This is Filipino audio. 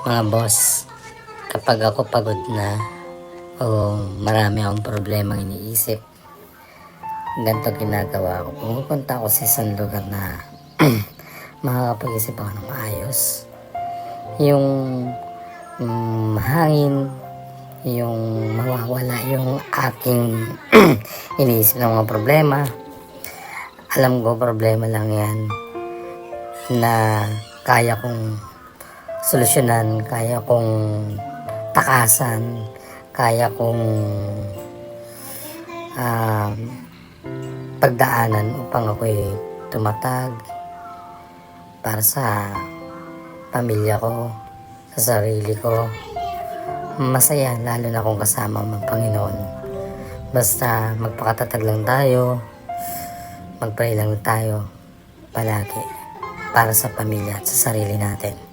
Mga boss, kapag ako pagod na o marami akong problema iniisip, ganito ginagawa ko. Pumupunta ako sa isang lugar na makakapag-isip ako ng maayos. Yung mahangin, yung mawawala yung aking iniisip ng mga problema. Alam ko problema lang yan na kaya kong solusyonan, kaya kong takasan, kaya kong pagdaanan upang ako'y tumatag para sa pamilya ko, sa sarili ko. Masaya lalo na kung kasama ang Panginoon. Basta magpakatatag lang tayo, magpray lang tayo palagi para sa pamilya at sa sarili natin.